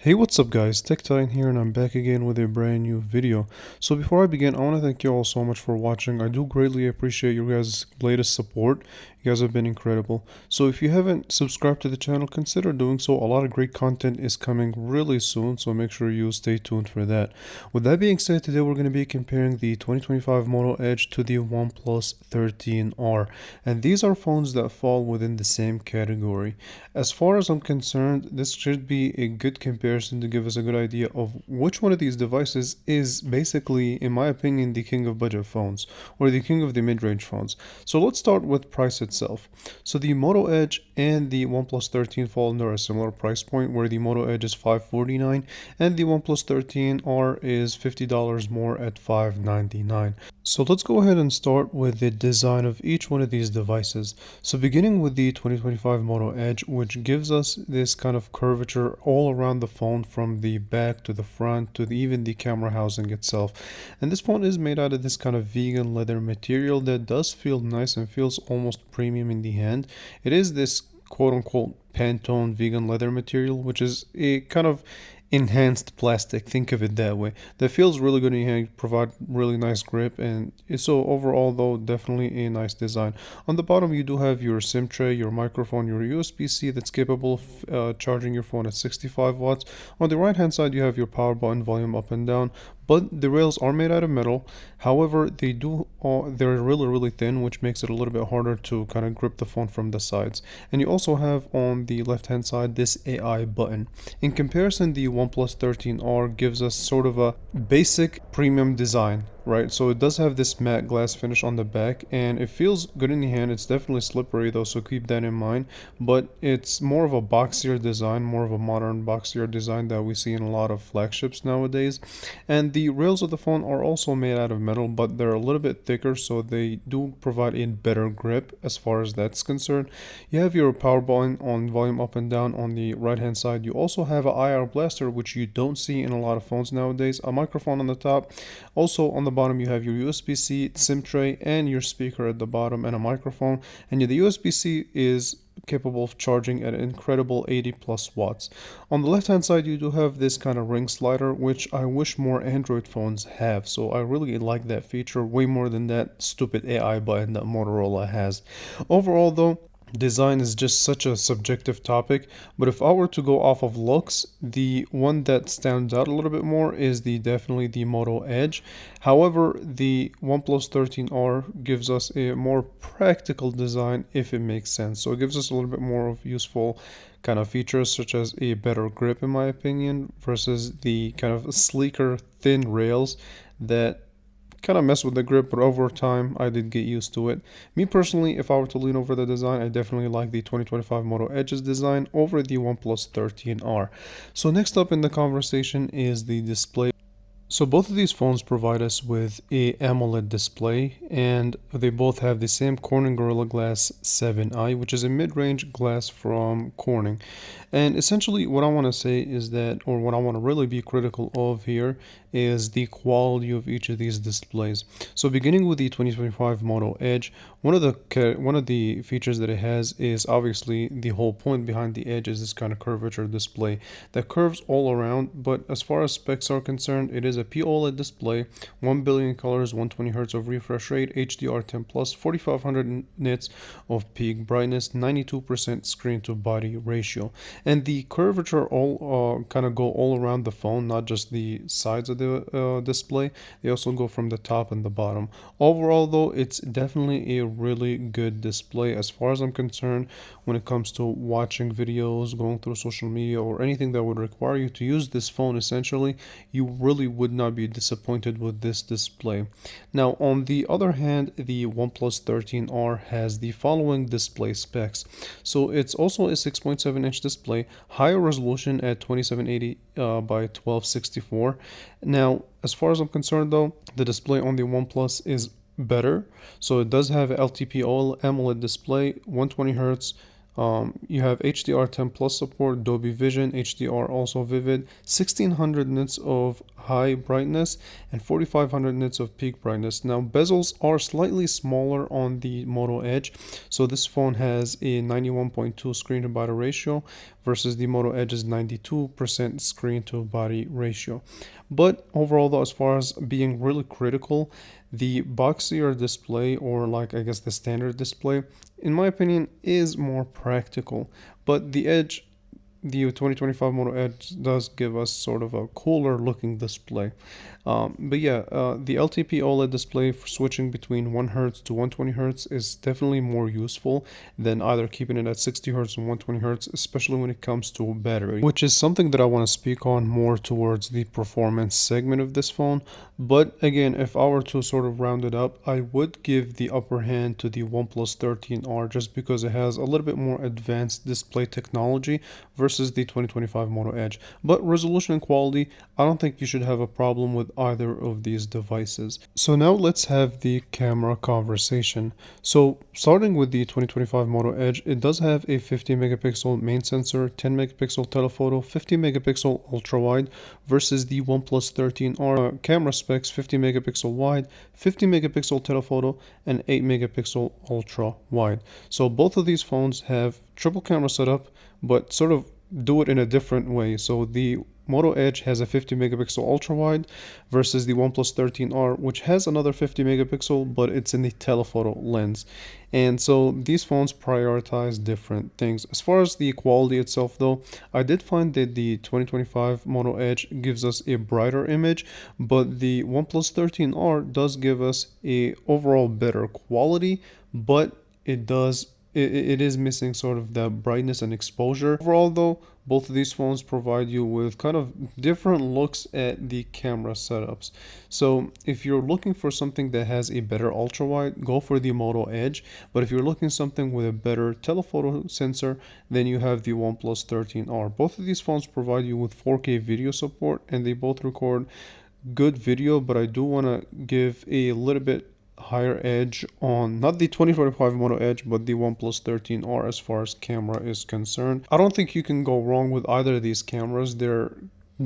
Hey, what's up guys, Tech Titan here and I'm back again with a brand new video. So before I begin, I want to thank you all so much for watching. I do greatly appreciate your guys' latest support. You guys have been incredible. So if you haven't subscribed to the channel, consider doing so. A lot of great content is coming really soon, so make sure you stay tuned for that. With that being said, today we're going to be comparing the 2025 Moto Edge to the OnePlus 13R. And these are phones that fall within the same category. As far as I'm concerned, this should be a good comparison to give us a good idea of which one of these devices is basically, in my opinion, the king of budget phones or the king of the mid-range phones. So let's start with price itself. So the Moto Edge and the OnePlus 13 fall under a similar price point where the Moto Edge is $549 and the OnePlus 13R is $50 more at $599. So let's go ahead and start with the design of each one of these devices. So beginning with the 2025 Moto Edge, which gives us this kind of curvature all around the phone from the back to the front to even the camera housing itself. And this phone is made out of this kind of vegan leather material that does feel nice and feels almost premium in the hand. It is this quote unquote Pantone vegan leather material, which is a kind of enhanced plastic, think of it that way, that feels really good in your hand, provide really nice grip, and so overall though definitely a nice design. On the bottom you do have your SIM tray, your microphone, your USB-C that's capable of charging your phone at 65 watts. On the right hand side you have your power button, volume up and down, but the rails are made out of metal. However, they're really thin, which makes it a little bit harder to kind of grip the phone from the sides. And you also have on the left hand side this AI button. In comparison, the OnePlus 13R gives us sort of a basic premium design, right? So it does have this matte glass finish on the back and it feels good in the hand. It's definitely slippery though, so keep that in mind. But it's more of a boxier design, more of a modern boxier design that we see in a lot of flagships nowadays. And the rails of the phone are also made out of metal, but they're a little bit thicker, so they do provide a better grip as far as that's concerned. You have your power button on volume up and down on the right hand side. You also have an IR blaster, which you don't see in a lot of phones nowadays. A microphone on the top. Also on the bottom you have your USB-C, SIM tray, and your speaker at the bottom, and a microphone. And the USB-C is capable of charging at an incredible 80 plus watts. On the left hand side you do have this kind of ring slider, which I wish more Android phones have, so I really like that feature way more than that stupid AI button that Motorola has. Overall though, design is just such a subjective topic, but if I were to go off of looks, the one that stands out a little bit more is definitely the Moto Edge. However, the OnePlus 13R gives us a more practical design, if it makes sense. So it gives us a little bit more of useful kind of features, such as a better grip in my opinion, versus the kind of sleeker thin rails that kind of mess with the grip, but over time I did get used to it. Me personally, if I were to lean over the design, I definitely like the 2025 Moto Edge's design over the OnePlus 13R. So next up in the conversation is the display. So both of these phones provide us with a AMOLED display, and they both have the same Corning Gorilla Glass 7i, which is a mid-range glass from Corning. And essentially what I want to say is that, or what I want to really be critical of here, is the quality of each of these displays. So beginning with the 2025 Moto Edge, one of the features that it has is obviously the whole point behind the Edge is this kind of curvature display that curves all around. But as far as specs are concerned, it is a POLED display, 1 billion colors, 120 Hz of refresh rate, HDR10 plus, 4500 nits of peak brightness, 92% screen to body ratio. And the curvature all kind of go all around the phone, not just the sides of the display. They also go from the top and the bottom. Overall though, it's definitely a really good display as far as I'm concerned when it comes to watching videos, going through social media, or anything that would require you to use this phone. Essentially, you really would not be disappointed with this display. Now on the other hand, the OnePlus 13R has the following display specs. So it's also a 6.7-inch display, higher resolution at 2780 by 1264. Now as far as I'm concerned though, the display on the OnePlus is better. So it does have LTP AMOLED display, 120 Hz. You have HDR10 plus support, Dolby Vision, HDR also Vivid, 1600 nits of high brightness and 4500 nits of peak brightness. Now bezels are slightly smaller on the Moto Edge, so this phone has a 91.2 screen to body ratio versus the Moto Edge's 92% screen to body ratio. But overall though, as far as being really critical, the boxier display, or like I guess the standard display, in my opinion is more practical. But the 2025 Moto Edge does give us sort of a cooler looking display. But yeah, the LTP OLED display for switching between 1 Hz to 120 Hz is definitely more useful than either keeping it at 60 Hz and 120 Hz, especially when it comes to battery, which is something that I want to speak on more towards the performance segment of this phone. But again, if I were to sort of round it up, I would give the upper hand to the OnePlus 13R just because it has a little bit more advanced display technology versus the 2025 Moto Edge. But resolution and quality, I don't think you should have a problem with either of these devices. So now let's have the camera conversation. So starting with the 2025 Moto Edge, it does have a 50 megapixel main sensor, 10 megapixel telephoto, 50 megapixel ultra wide versus the OnePlus 13R camera specs 50 megapixel wide, 50 megapixel telephoto, and 8 megapixel ultra wide. So both of these phones have triple camera setup, but sort of do it in a different way. So the Moto Edge has a 50 megapixel ultra wide versus the OnePlus 13R, which has another 50 megapixel, but it's in the telephoto lens. And so these phones prioritize different things. As far as the quality itself though, I did find that the 2025 Moto Edge gives us a brighter image, but the OnePlus 13R does give us a overall better quality, but it is missing sort of the brightness and exposure. Overall though, both of these phones provide you with kind of different looks at the camera setups. So if you're looking for something that has a better ultra wide, go for the Moto Edge. But if you're looking something with a better telephoto sensor, then you have the OnePlus 13R. Both of these phones provide you with 4K video support, and they both record good video, but I do want to give a little bit higher edge on not the 2025 Moto Edge but the OnePlus 13R as far as camera is concerned. I don't think you can go wrong with either of these cameras. They're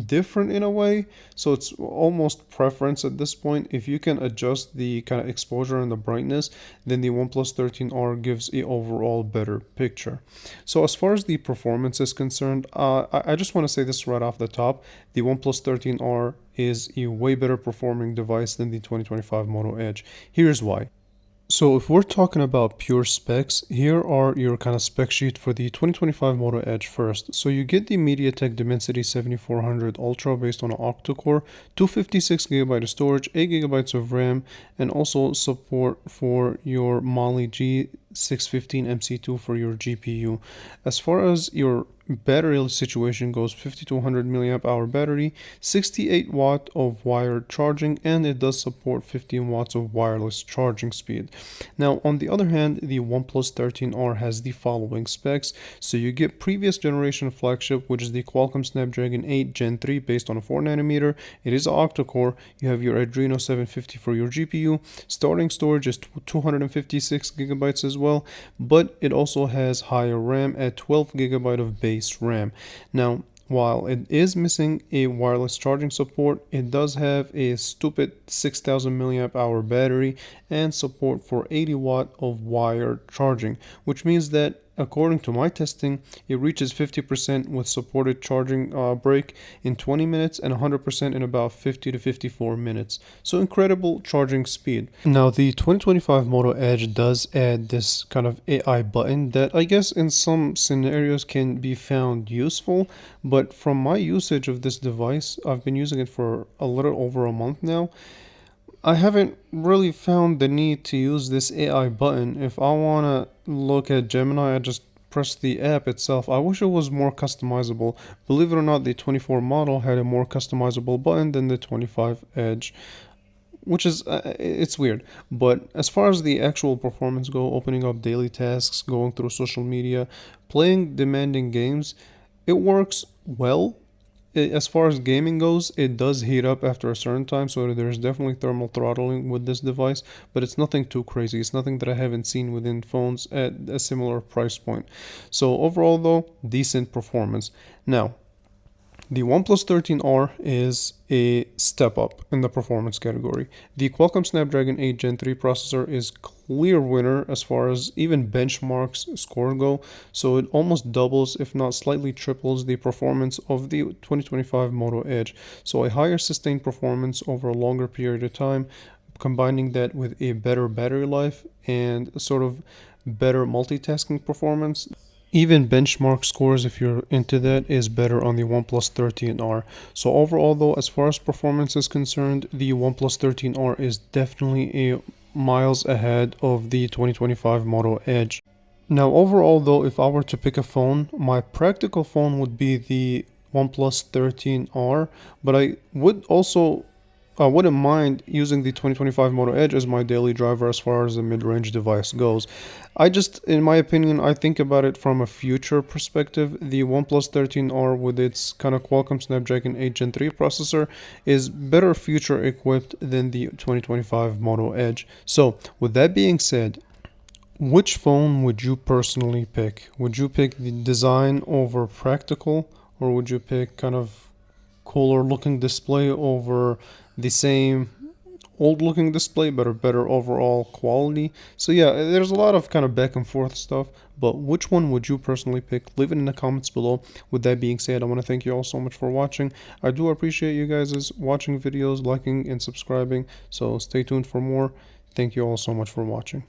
different in a way, so it's almost preference at this point. If you can adjust the kind of exposure and the brightness, then the OnePlus 13R gives a overall better picture. So as far as the performance is concerned, I just want to say this right off the top: the OnePlus 13R is a way better performing device than the 2025 Moto Edge. Here's why. So if we're talking about pure specs, here are your kind of spec sheet for the 2025 Moto Edge first. So you get the MediaTek Dimensity 7400 Ultra based on an octa-core, 256GB of storage, 8GB of RAM, and also support for your Mali G615 MC2 for your GPU. As far as your battery situation goes, 5200 milliamp hour battery, 68 watt of wired charging, and it does support 15 watts of wireless charging speed. Now on the other hand, the OnePlus 13R has the following specs. So you get previous generation flagship, which is the Qualcomm Snapdragon 8 Gen 3 based on a 4nm. It is an octa-core. You have your Adreno 750 for your GPU. Starting storage is 256GB as well, but it also has higher RAM at 12GB of base RAM. Now, while it is missing a wireless charging support, it does have a stupid 6000 milliamp hour battery and support for 80 watt of wired charging, which means that according to my testing, it reaches 50% with supported charging break in 20 minutes and 100% in about 50 to 54 minutes. So incredible charging speed. Now the 2025 Moto Edge does add this kind of AI button that I guess in some scenarios can be found useful, but from my usage of this device, I've been using it for a little over a month now, I haven't really found the need to use this AI button. If I want to look at Gemini, I just press the app itself. I wish it was more customizable. Believe it or not, the 24 model had a more customizable button than the 25 Edge, which is, it's weird. But as far as the actual performance go, opening up daily tasks, going through social media, playing demanding games, it works well. As far as gaming goes, it does heat up after a certain time, so there's definitely thermal throttling with this device, but it's nothing too crazy. It's nothing that I haven't seen within phones at a similar price point. So overall though, decent performance. Now, The OnePlus 13R is a step up in the performance category. The Qualcomm Snapdragon 8 Gen 3 processor is clear winner as far as even benchmarks score go, so it almost doubles, if not slightly triples, the performance of the 2025 Moto Edge. So a higher sustained performance over a longer period of time, combining that with a better battery life and sort of better multitasking performance. Even benchmark scores, if you're into that, is better on the OnePlus 13R. So overall, though, as far as performance is concerned, the OnePlus 13R is definitely a miles ahead of the 2025 Moto Edge. Now, overall, though, if I were to pick a phone, my practical phone would be the OnePlus 13R, but I wouldn't mind using the 2025 Moto Edge as my daily driver as far as the mid-range device goes. In my opinion, I think about it from a future perspective. The OnePlus 13R with its kind of Qualcomm Snapdragon 8 Gen 3 processor is better future equipped than the 2025 Moto Edge. So, with that being said, which phone would you personally pick? Would you pick the design over practical, or would you pick kind of cooler looking display over the same old looking display but a better overall quality? So yeah, there's a lot of kind of back and forth stuff, but which one would you personally pick? Leave it in the comments below. With that being said, I want to thank you all so much for watching. I do appreciate you guys watching videos, liking and subscribing, so stay tuned for more. Thank you all so much for watching.